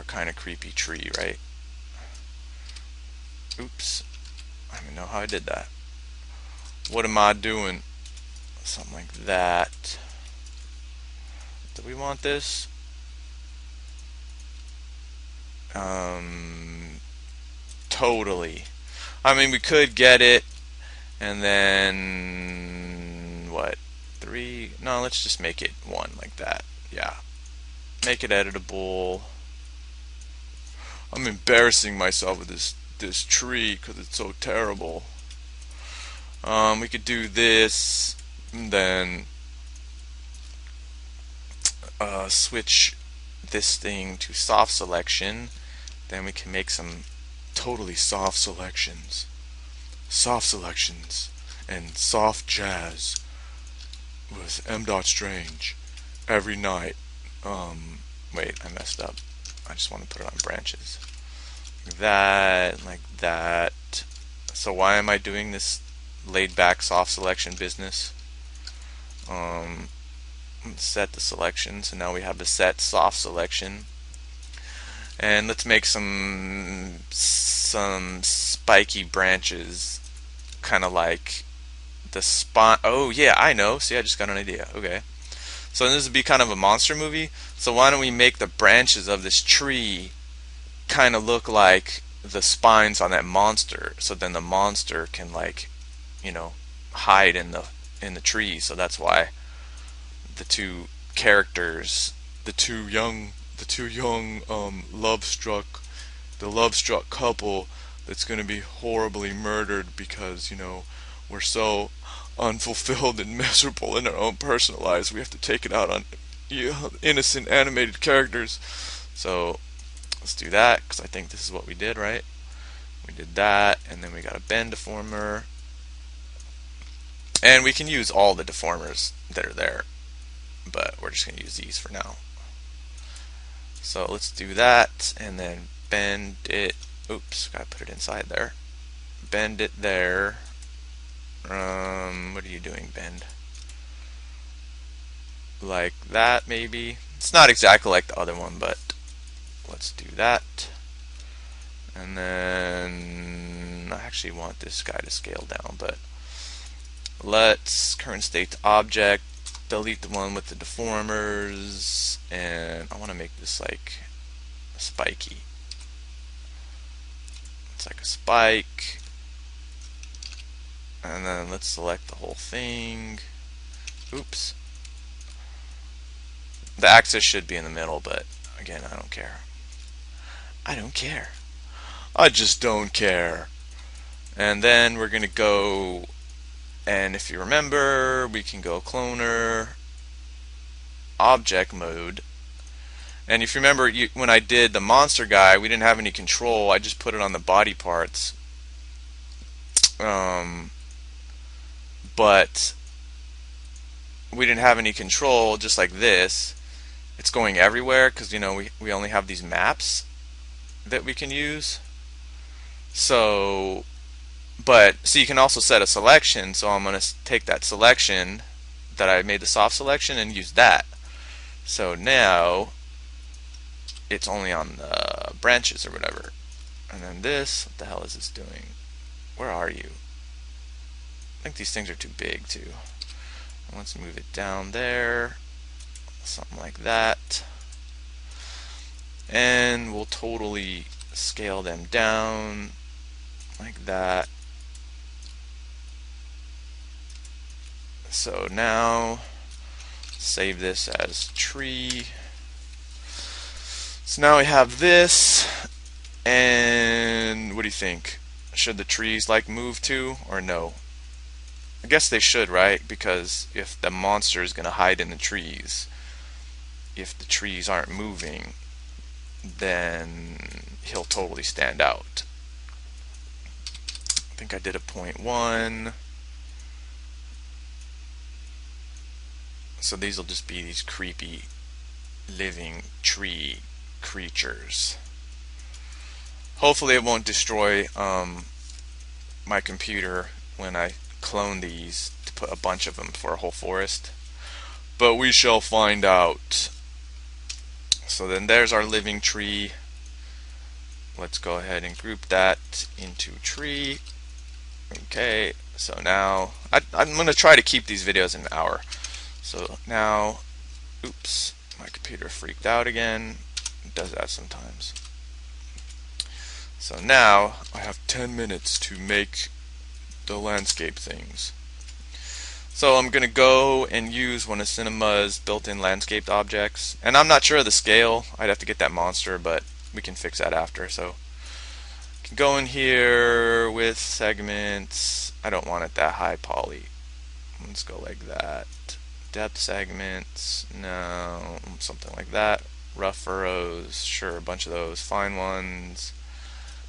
kind of creepy tree, right? Oops, I don't even know how I did that. What am I doing? Something like that. Do we want this? Totally. I mean, we could get it, and then what? 3? No, let's just make it 1 like that. Yeah. Make it editable. I'm embarrassing myself with this tree because it's so terrible. We could do this, and then switch this thing to soft selection. Then we can make some totally soft selections. Soft selections and soft jazz with M. Strange every night. Wait, I messed up. I just want to put it on branches. Like that. So why am I doing this laid back soft selection business? Set the selection. So now we have the set soft selection. And let's make some spiky branches, kind of like the spine. Oh yeah, I know. See, I just got an idea. Okay. So this would be kind of a monster movie. So why don't we make the branches of this tree kind of look like the spines on that monster? So then the monster can, like, you know, hide in the tree. So that's why the two characters, the two young love struck couple that's going to be horribly murdered because, you know, we're so unfulfilled and miserable in our own personal lives. We have to take it out on innocent animated characters. So let's do that, because I think this is what we did, right? We did that, and then we got a bend deformer. And we can use all the deformers that are there, but we're just going to use these for now. So let's do that, and then bend it. Oops, gotta put it inside there. Bend it there. What are you doing, bend? Like that, maybe. It's not exactly like the other one, but let's do that. And then I actually want this guy to scale down, but let's current state to object, delete the one with the deformers, and I want to make this like spiky. It's like a spike. And then let's select the whole thing. Oops. The axis should be in the middle, but again, I don't care. I don't care. I just don't care. And then we're going to go, and if you remember, we can go cloner, object mode. And if you remember, when I did the monster guy, we didn't have any control. I just put it on the body parts. But we didn't have any control, just like this. It's going everywhere because, you know, we only have these maps that we can use. So, but so you can also set a selection. So I'm going to take that selection that I made the soft selection and use that. So now it's only on the branches or whatever. And then this, what the hell is this doing? Where are you? I think these things are too big too. Let's move it down there, something like that, and we'll totally scale them down like that. So now save this as tree. So now we have this, and what do you think? Should the trees like move too, or no? I guess they should, right? Because if the monster is gonna hide in the trees, if the trees aren't moving, then he'll totally stand out. I think I did a 0.1. So these will just be these creepy living tree creatures. Hopefully it won't destroy my computer when I clone these to put a bunch of them for a whole forest. But we shall find out. So then there's our living tree. Let's go ahead and group that into tree. Okay, so now I'm going to try to keep these videos an hour. So now, oops, my computer freaked out again. It does that sometimes. So now I have 10 minutes to make the landscape things. So I'm going to go and use one of Cinema's built-in landscaped objects. And I'm not sure of the scale. I'd have to get that monster, but we can fix that after. So I can go in here with segments. I don't want it that high poly. Let's go like that. Depth segments, no, something like that. Rough furrows, sure, a bunch of those. Fine ones,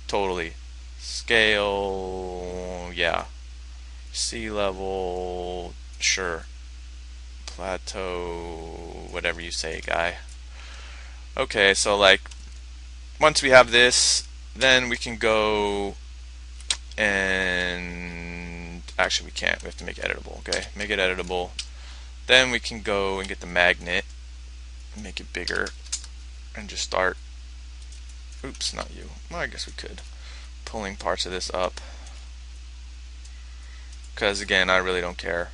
totally. Scale, yeah. Sea level, sure. Plateau, whatever you say, guy. Okay, so like, once we have this, then we can go and, actually we can't, we have to make it editable, okay? Make it editable. Then we can go and get the magnet, make it bigger, and just start, oops, not you, well I guess we could, pulling parts of this up, because again I really don't care.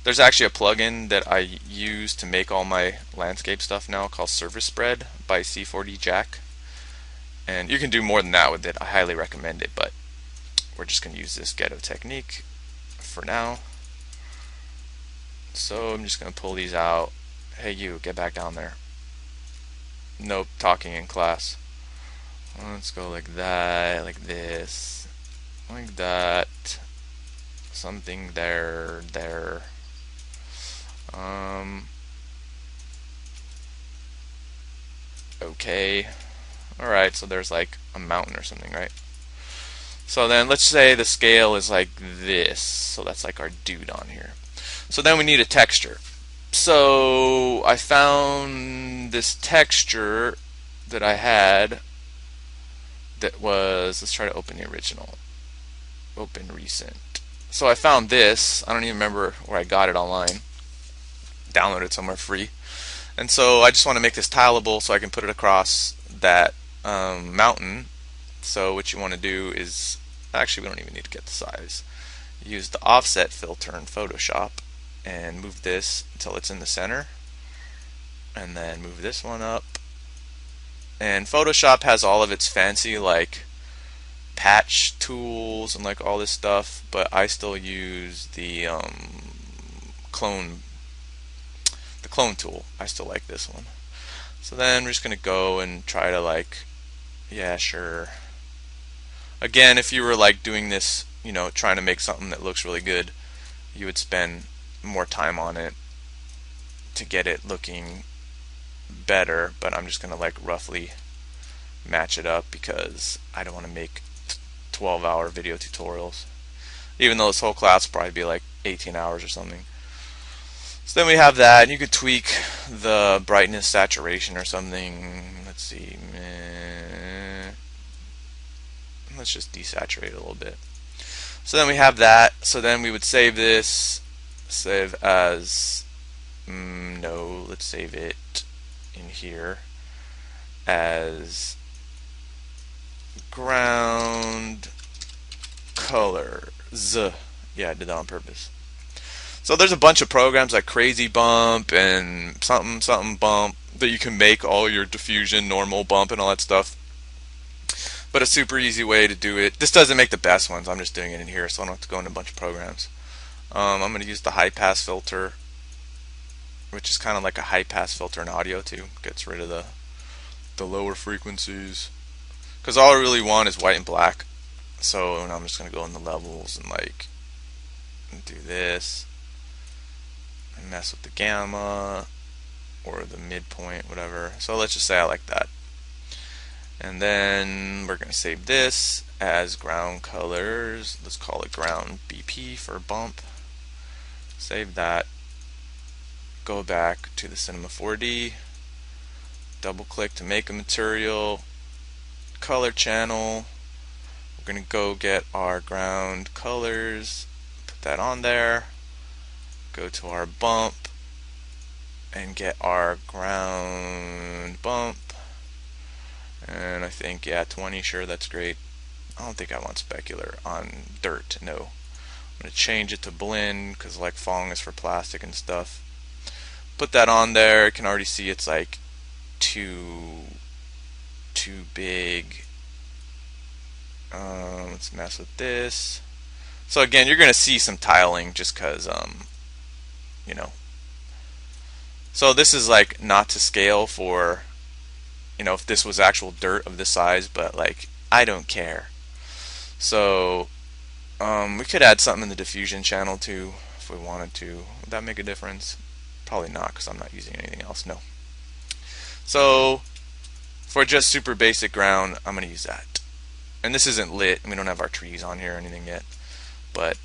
There's actually a plugin that I use to make all my landscape stuff now called Surface Spread by C4D Jack, and you can do more than that with it. I highly recommend it, but we're just going to use this ghetto technique for now. So I'm just going to pull these out. Hey you, get back down there. Nope, talking in class. Let's go like that, like this, like that. Something there. Okay. Alright, so there's like a mountain or something, right? So then let's say the scale is like this. So that's like our dude on here. So then we need a texture. So I found this texture that I had that was, let's try to open the original. Open recent. So I found this. I don't even remember where I got it online. Downloaded somewhere free. And so I just want to make this tileable so I can put it across that mountain. So what you want to do is, actually we don't even need to get the size. Use the offset filter in Photoshop and move this until it's in the center, and then move this one up. And Photoshop has all of its fancy like patch tools and like all this stuff, but I still use the clone tool. I still like this one. So then we're just gonna go and try to like, yeah, sure. Again, if you were like doing this, you know, trying to make something that looks really good, you would spend more time on it to get it looking better, but I'm just gonna like roughly match it up because I don't want to make 12-hour video tutorials, even though this whole class will probably be like 18 hours or something. So then we have that, and you could tweak the brightness, saturation or something. Let's see, let's just desaturate it a little bit. So then we have that. So then we would save this, save as, no, let's save it in here as ground colors. Yeah, I did that on purpose. So there's a bunch of programs like Crazy Bump and something bump that you can make all your diffusion, normal bump, and all that stuff. But a super easy way to do it. This doesn't make the best ones. I'm just doing it in here, so I don't have to go into a bunch of programs. I'm going to use the high pass filter, which is kind of like a high pass filter in audio too. Gets rid of the the lower frequencies, because all I really want is white and black. So I'm just gonna go in the levels and like do this and mess with the gamma or the midpoint, whatever. So let's just say I like that. And then we're gonna save this as ground colors. Let's call it ground BP for bump. Save that. Go back to the Cinema 4D. Double click to make a material. Color channel. We're going to go get our ground colors. Put that on there. Go to our bump. And get our ground bump. And I think, yeah, 20, sure, that's great. I don't think I want specular on dirt, no. I'm going to change it to blend, because like Fong is for plastic and stuff. Put that on there. You can already see it's like too big. Let's mess with this. So again, you're going to see some tiling just because, you know. So this is like not to scale for, you know, if this was actual dirt of this size, but like I don't care. So we could add something in the diffusion channel too if we wanted to. Would that make a difference? Probably not, because I'm not using anything else. No. So for just super basic ground, I'm going to use that. And this isn't lit, and we don't have our trees on here or anything yet. But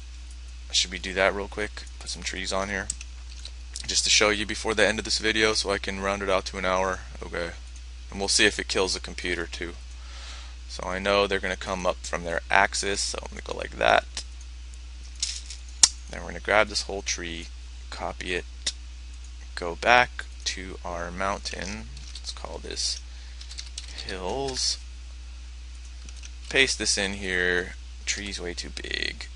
should we do that real quick? Put some trees on here, just to show you before the end of this video, so I can round it out to an hour. Okay. And we'll see if it kills the computer too. So I know they're going to come up from their axis, so I'm going to go like that. Then we're going to grab this whole tree, copy it, go back to our mountain. Let's call this hills. Paste this in here. Tree's way too big.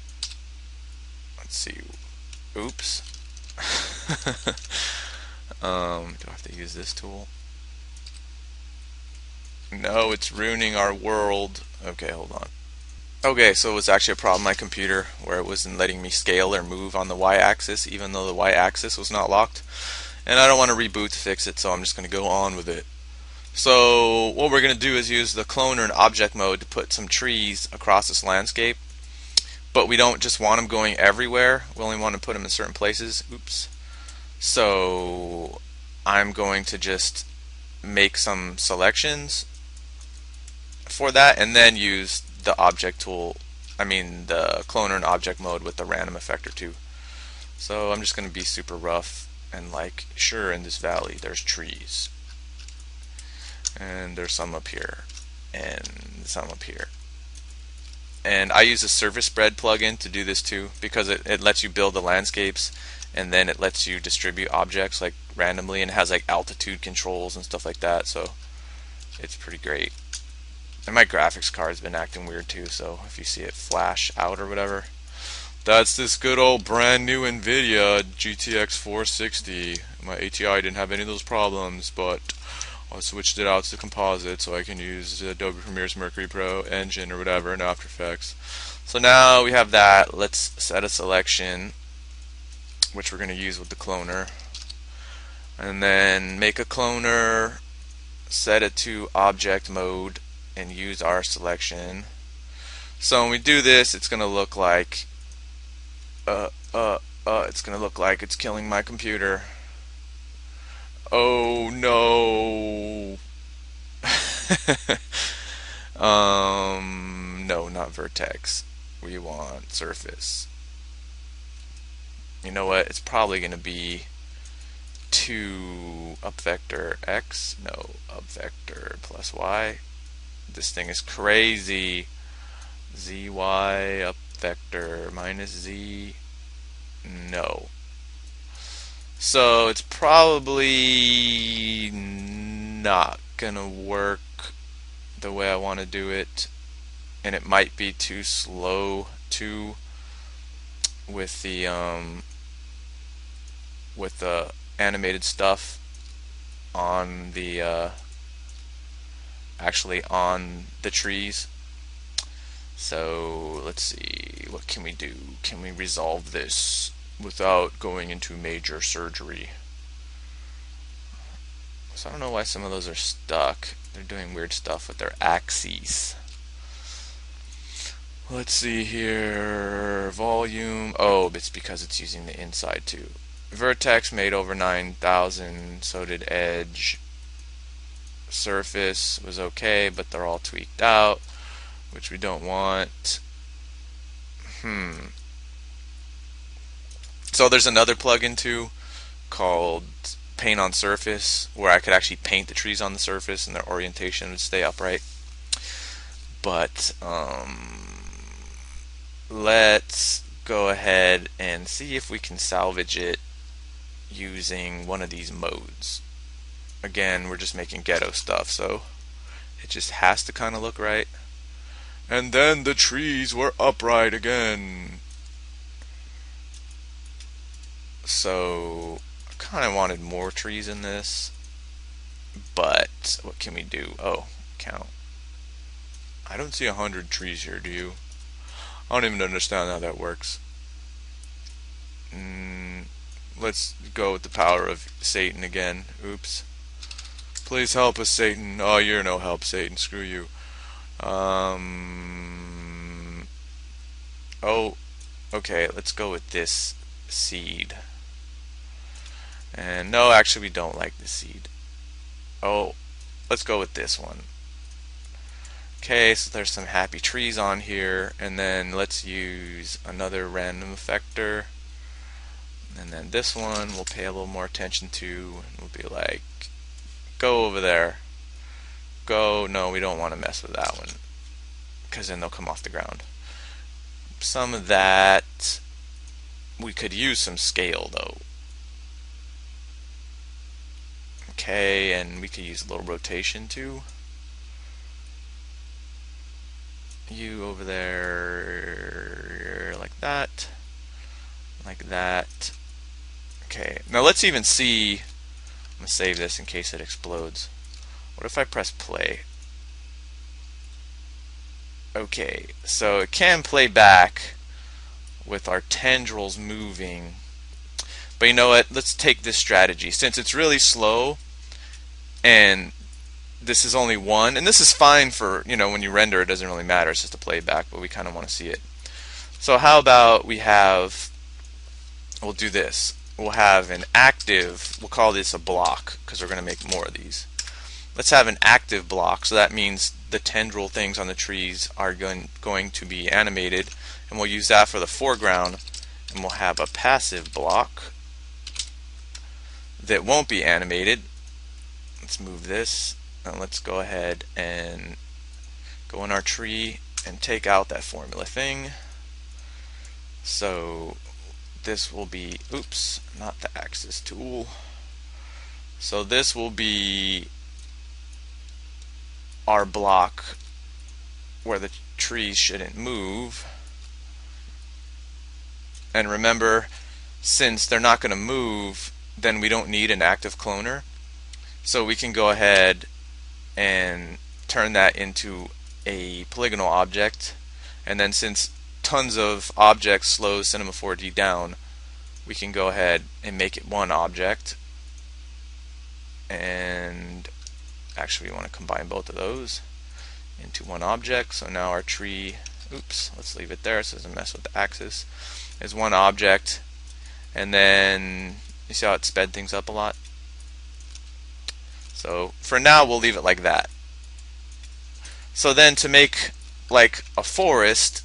Let's see. Oops. Do I have to use this tool? No, it's ruining our world. Okay, hold on. Okay, so it was actually a problem on my computer where it wasn't letting me scale or move on the y-axis, even though the y-axis was not locked. And I don't want to reboot to fix it, so I'm just going to go on with it. So what we're going to do is use the cloner in object mode to put some trees across this landscape. But we don't just want them going everywhere. We only want to put them in certain places. Oops. So I'm going to just make some selections for that and then use the object tool, the cloner in object mode with the random effector too. So I'm just going to be super rough and like, sure, in this valley there's trees. And there's some up here. And some up here. And I use a surface spread plugin to do this too, because it lets you build the landscapes and then it lets you distribute objects like randomly, and it has like altitude controls and stuff like that, so it's pretty great. And my graphics card's been acting weird too, so if you see it flash out or whatever, that's this good old brand new NVIDIA GTX 460. My ATI didn't have any of those problems, but I switched it out to composite so I can use Adobe Premiere's Mercury Pro engine or whatever in After Effects. So now we have that. Let's set a selection, which we're going to use with the cloner. And then make a cloner, set it to object mode, and use our selection. So when we do this, it's going to look like it's killing my computer. Oh no. No, not vertex. We want surface. You know what? It's probably going to be 2 up vector x. No, up vector plus y. This thing is crazy. Zy up vector minus z. No. So it's probably not gonna work the way I want to do it, and it might be too slow too with the animated stuff on the actually on the trees. So let's see, what can we do? Can we resolve this without going into major surgery? So I don't know why some of those are stuck. They're doing weird stuff with their axes. Let's see here. Volume. Oh, it's because it's using the inside too. Vertex made over 9,000. So did edge. Surface was okay, but they're all tweaked out, which we don't want. So there's another plugin too called Paint on Surface, where I could actually paint the trees on the surface and their orientation would stay upright. But let's go ahead and see if we can salvage it using one of these modes. Again, we're just making ghetto stuff, so it just has to kind of look right. And then the trees were upright again. So I kind of wanted more trees in this, but what can we do? Oh, count. I don't see 100 trees here, do you? I don't even understand how that works. Let's go with the power of Satan again. Oops. Please help us, Satan. Oh, you're no help, Satan. Screw you. Oh, okay. Let's go with this seed. And no, actually, we don't like the seed. Oh, let's go with this one. Okay, so there's some happy trees on here, and then let's use another random effector, and then this one we'll pay a little more attention to, and we'll be like, go over there. Go. No, we don't want to mess with that one, because then they'll come off the ground. Some of that, we could use some scale though. Okay, and we could use a little rotation too. You over there, like that, like that. Okay, now let's even see. I'm gonna save this in case it explodes. What if I press play? Okay, so it can play back with our tendrils moving. But you know what? Let's take this strategy. Since it's really slow, and this is only one, and this is fine for, you know, when you render it doesn't really matter, it's just a playback, but we kind of want to see it. So how about we'll do this. We'll have an active, we'll call this a block, because we're going to make more of these. Let's have an active block, so that means the tendril things on the trees are going to be animated, and we'll use that for the foreground, and we'll have a passive block that won't be animated. Let's move this. And let's go ahead and go in our tree and take out that formula thing. So this will be, oops, not the axis tool. So this will be our block where the trees shouldn't move. And remember, since they're not going to move, then we don't need an active cloner. So we can go ahead and turn that into a polygonal object, and then since tons of objects slows Cinema 4D down, we can go ahead and make it one object. And actually we want to combine both of those into one object. So now our tree, oops, let's leave it there so it doesn't mess with the axis, is one object. And then you see how it sped things up a lot? So for now we'll leave it like that. So then to make like a forest,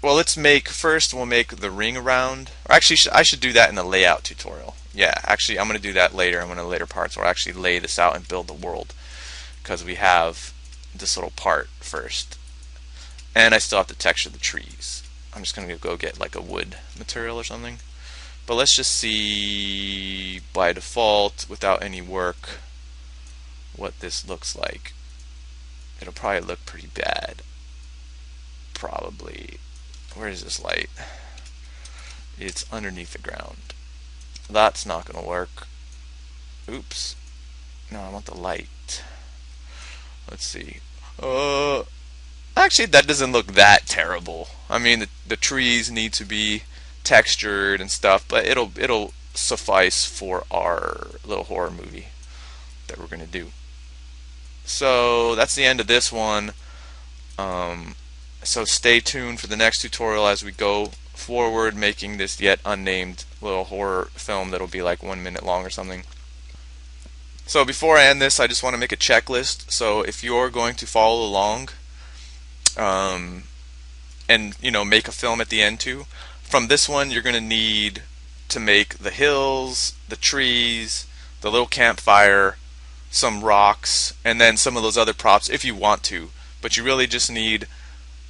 well, let's make, first we'll make the ring around, or actually I should do that in the layout tutorial. Yeah, actually I'm going to do that later in one of the later parts where I'll actually lay this out and build the world, because we have this little part first. And I still have to texture the trees. I'm just going to go get like a wood material or something. But let's just see by default, without any work, what this looks like. It'll probably look pretty bad. Probably. Where is this light? It's underneath the ground. That's not going to work. Oops. No, I want the light. Let's see. Actually, that doesn't look that terrible. I mean, the trees need to be textured and stuff, but it'll suffice for our little horror movie. that we're going to do. So that's the end of this one. So stay tuned for the next tutorial as we go forward, making this yet unnamed little horror film that'll be like 1 minute long or something. So before I end this, I just want to make a checklist. So if you're going to follow along, and make a film at the end too, from this one you're going to need to make the hills, the trees, the little campfire, some rocks, and then some of those other props if you want to. But you really just need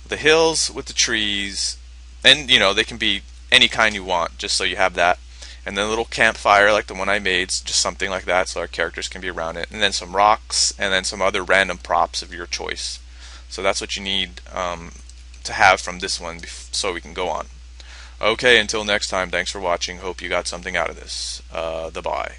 the hills with the trees, and they can be any kind you want, just so you have that. And then a little campfire like the one I made, just something like that so our characters can be around it. And then some rocks, and then some other random props of your choice. So that's what you need to have from this one so we can go on. Okay, until next time, thanks for watching. Hope you got something out of this. Bye.